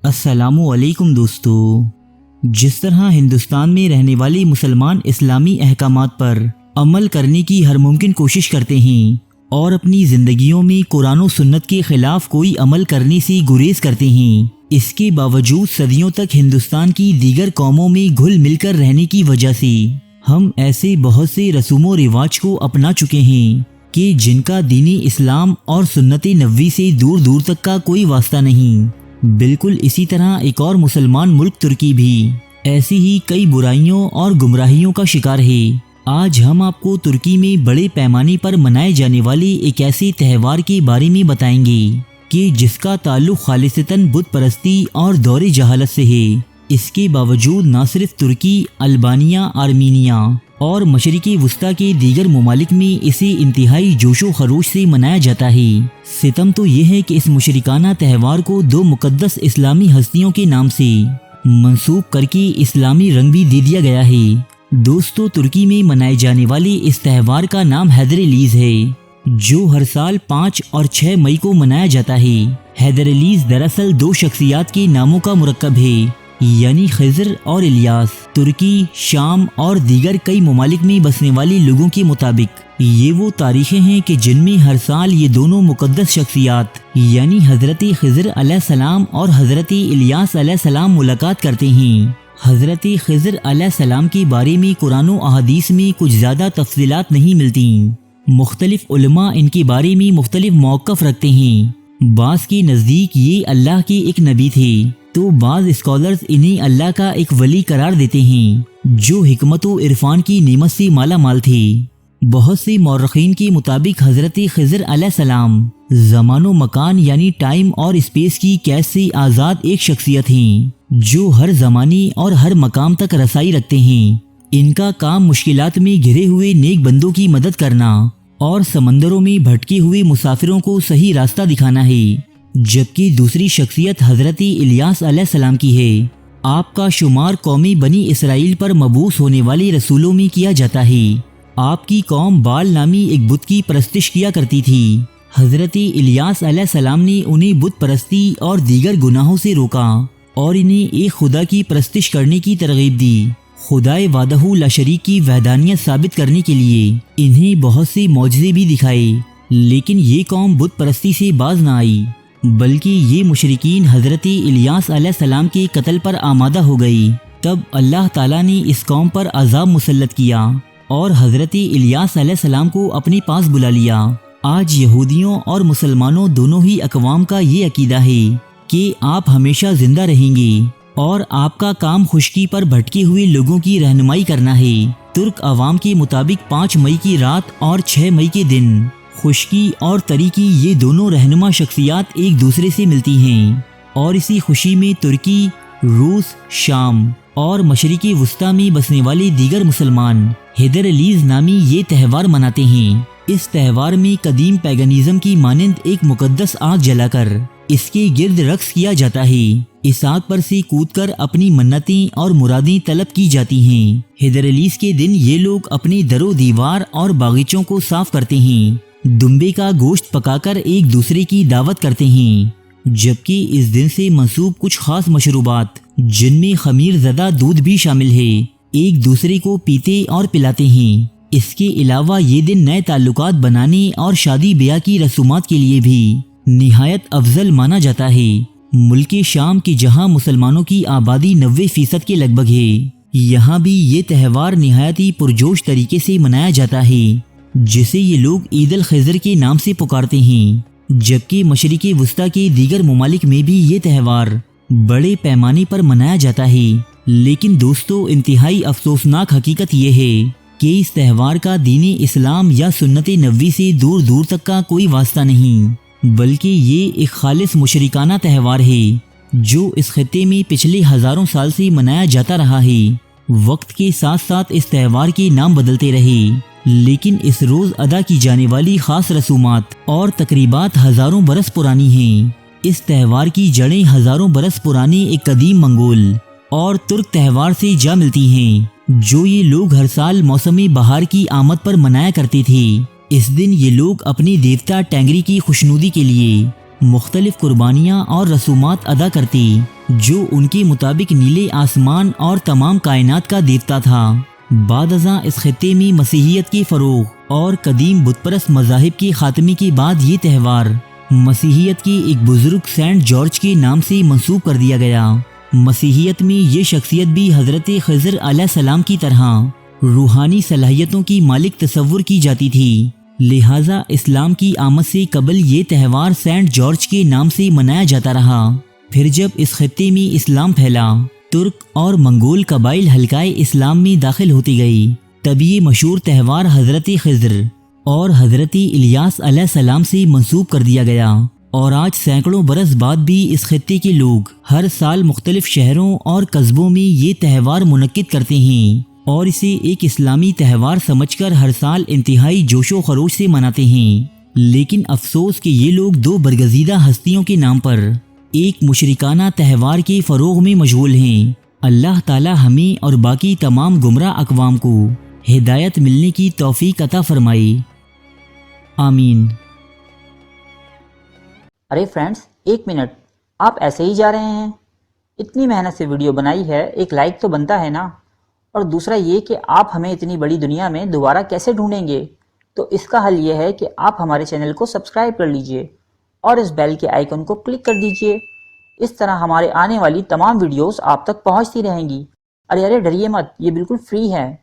السلام علیکم دوستو۔ جس طرح ہندوستان میں رہنے والے مسلمان اسلامی احکامات پر عمل کرنے کی ہر ممکن کوشش کرتے ہیں اور اپنی زندگیوں میں قرآن و سنت کے خلاف کوئی عمل کرنے سے گریز کرتے ہیں، اس کے باوجود صدیوں تک ہندوستان کی دیگر قوموں میں گھل مل کر رہنے کی وجہ سے ہم ایسے بہت سے رسوم و رواج کو اپنا چکے ہیں کہ جن کا دین اسلام اور سنت نبوی سے دور دور تک کا کوئی واسطہ نہیں۔ بالکل اسی طرح ایک اور مسلمان ملک ترکی بھی ایسی ہی کئی برائیوں اور گمراہیوں کا شکار ہے۔ آج ہم آپ کو ترکی میں بڑے پیمانے پر منائے جانے والے ایک ایسے تہوار کے بارے میں بتائیں گے کہ جس کا تعلق خالصتاً بت پرستی اور دور جہالت سے ہے۔ اس کے باوجود نہ صرف ترکی، البانیہ، آرمینیا اور مشرق وسطیٰ کے دیگر ممالک میں اسے انتہائی جوش و خروش سے منایا جاتا ہے۔ ستم تو یہ ہے کہ اس مشرکانہ تہوار کو دو مقدس اسلامی ہستیوں کے نام سے منسوب کر کے اسلامی رنگ بھی دے دیا گیا ہے۔ دوستو، ترکی میں منائے جانے والے اس تہوار کا نام حیدر علیز ہے، جو ہر سال 5 اور 6 مئی کو منایا جاتا ہے۔ حیدر علیز دراصل دو شخصیات کے ناموں کا مرکب ہے، یعنی خضر اور الیاس۔ ترکی، شام اور دیگر کئی ممالک میں بسنے والے لوگوں کے مطابق یہ وہ تاریخیں ہیں کہ جن میں ہر سال یہ دونوں مقدس شخصیات یعنی حضرت خضر علیہ السلام اور حضرت الیاس علیہ السلام ملاقات کرتے ہیں۔ حضرت خضر علیہ السلام کے بارے میں قرآن و احادیث میں کچھ زیادہ تفصیلات نہیں ملتی۔ مختلف علماء ان کے بارے میں مختلف موقف رکھتے ہیں۔ بعض کے نزدیک یہ اللہ کے ایک نبی تھے، تو بعض اسکالرز انہیں اللہ کا ایک ولی قرار دیتے ہیں جو حکمت و عرفان کی نعمت سے مالا مال تھے۔ بہت سے مورخین کے مطابق حضرت خضر علیہ السلام زمان و مکان یعنی ٹائم اور اسپیس کی قید سے آزاد ایک شخصیت ہیں جو ہر زمانے اور ہر مقام تک رسائی رکھتے ہیں۔ ان کا کام مشکلات میں گھرے ہوئے نیک بندوں کی مدد کرنا اور سمندروں میں بھٹکے ہوئے مسافروں کو صحیح راستہ دکھانا ہے، جبکہ دوسری شخصیت حضرت الیاس علیہ السلام کی ہے۔ آپ کا شمار قومی بنی اسرائیل پر مبعوث ہونے والے رسولوں میں کیا جاتا ہے۔ آپ کی قوم بال نامی ایک بت کی پرستش کیا کرتی تھی۔ حضرت الیاس علیہ السلام نے انہیں بت پرستی اور دیگر گناہوں سے روکا اور انہیں ایک خدا کی پرستش کرنے کی ترغیب دی۔ خدائے وحدہ لا شریک کی وحدانیت ثابت کرنے کے لیے انہیں بہت سے معجزے بھی دکھائے، لیکن یہ قوم بت پرستی سے باز نہ آئی، بلکہ یہ مشرکین حضرت الیاس علیہ السلام کے قتل پر آمادہ ہو گئی۔ تب اللہ تعالیٰ نے اس قوم پر عذاب مسلط کیا اور حضرت الیاس علیہ السلام کو اپنے پاس بلا لیا۔ آج یہودیوں اور مسلمانوں دونوں ہی اقوام کا یہ عقیدہ ہے کہ آپ ہمیشہ زندہ رہیں گے اور آپ کا کام خشکی پر بھٹکے ہوئے لوگوں کی رہنمائی کرنا ہے۔ ترک عوام کے مطابق 5 مئی کی رات اور 6 مئی کے دن خشکی اور تری کی یہ دونوں رہنما شخصیات ایک دوسرے سے ملتی ہیں، اور اسی خوشی میں ترکی، روس، شام اور مشرق وسطیٰ میں بسنے والے دیگر مسلمان حیدر علیز نامی یہ تہوار مناتے ہیں۔ اس تہوار میں قدیم پیگنزم کی مانند ایک مقدس آگ جلا کر اس کے گرد رقص کیا جاتا ہے۔ اس آگ پر سے کود کر اپنی منتیں اور مرادیں طلب کی جاتی ہیں۔ حیدر علیز کے دن یہ لوگ اپنے در و دیوار اور باغیچوں کو صاف کرتے ہیں، دمبے کا گوشت پکا کر ایک دوسرے کی دعوت کرتے ہیں، جبکہ اس دن سے منسوب کچھ خاص مشروبات جن میں خمیر زدہ دودھ بھی شامل ہے ایک دوسرے کو پیتے اور پلاتے ہیں۔ اس کے علاوہ یہ دن نئے تعلقات بنانے اور شادی بیاہ کی رسومات کے لیے بھی نہایت افضل مانا جاتا ہے۔ ملک شام کی جہاں مسلمانوں کی آبادی 90% کے لگ بھگ ہے، یہاں بھی یہ تہوار نہایت ہی پرجوش طریقے سے منایا جاتا ہے، جسے یہ لوگ عید الخضر کے نام سے پکارتے ہیں۔ جبکہ مشرق وسطیٰ کے دیگر ممالک میں بھی یہ تہوار بڑے پیمانے پر منایا جاتا ہے، لیکن دوستو، انتہائی افسوسناک حقیقت یہ ہے کہ اس تہوار کا دین اسلام یا سنت نبوی سے دور دور تک کا کوئی واسطہ نہیں، بلکہ یہ ایک خالص مشرکانہ تہوار ہے جو اس خطے میں پچھلے ہزاروں سال سے منایا جاتا رہا ہے۔ وقت کے ساتھ ساتھ اس تہوار کے نام بدلتے رہے، لیکن اس روز ادا کی جانے والی خاص رسومات اور تقریبات ہزاروں برس پرانی ہیں۔ اس تہوار کی جڑیں ہزاروں برس پرانے ایک قدیم منگول اور ترک تہوار سے جا ملتی ہیں، جو یہ لوگ ہر سال موسم بہار کی آمد پر منایا کرتے تھے۔ اس دن یہ لوگ اپنے دیوتا ٹینگری کی خوشنودی کے لیے مختلف قربانیاں اور رسومات ادا کرتی جو ان کے مطابق نیلے آسمان اور تمام کائنات کا دیوتا تھا۔ بعد ازاں اس خطے میں مسیحیت کے فروغ اور قدیم بت پرست مذاہب کے خاتمے کے بعد یہ تہوار مسیحیت کے ایک بزرگ سینٹ جارج کے نام سے منسوب کر دیا گیا۔ مسیحیت میں یہ شخصیت بھی حضرت خضر علیہ السلام کی طرح روحانی صلاحیتوں کی مالک تصور کی جاتی تھی، لہٰذا اسلام کی آمد سے قبل یہ تہوار سینٹ جارج کے نام سے منایا جاتا رہا۔ پھر جب اس خطے میں اسلام پھیلا، ترک اور منگول قبائل حلقۂ اسلام میں داخل ہوتی گئی، تب یہ مشہور تہوار حضرت خضر اور حضرت الیاس علیہ السلام سے منسوب کر دیا گیا، اور آج سینکڑوں برس بعد بھی اس خطے کے لوگ ہر سال مختلف شہروں اور قصبوں میں یہ تہوار منعقد کرتے ہیں اور اسے ایک اسلامی تہوار سمجھ کر ہر سال انتہائی جوش و خروش سے مناتے ہیں۔ لیکن افسوس کہ یہ لوگ دو برگزیدہ ہستیوں کے نام پر ایک مشرکانہ تہوار کے فروغ میں مشغول ہیں۔ اللہ تعالی ہمیں اور باقی تمام گمراہ اقوام کو ہدایت ملنے کی توفیق عطا فرمائے، آمین۔ ارے فرینڈز، ایک منٹ، آپ ایسے ہی جا رہے ہیں؟ اتنی محنت سے ویڈیو بنائی ہے، ایک لائک تو بنتا ہے نا؟ اور دوسرا یہ کہ آپ ہمیں اتنی بڑی دنیا میں دوبارہ کیسے ڈھونڈیں گے؟ تو اس کا حل یہ ہے کہ آپ ہمارے چینل کو سبسکرائب کر لیجئے اور اس بیل کے آئیکن کو کلک کر دیجئے۔ اس طرح ہمارے آنے والی تمام ویڈیوز آپ تک پہنچتی رہیں گی۔ ارے ڈریے مت، یہ بالکل فری ہے۔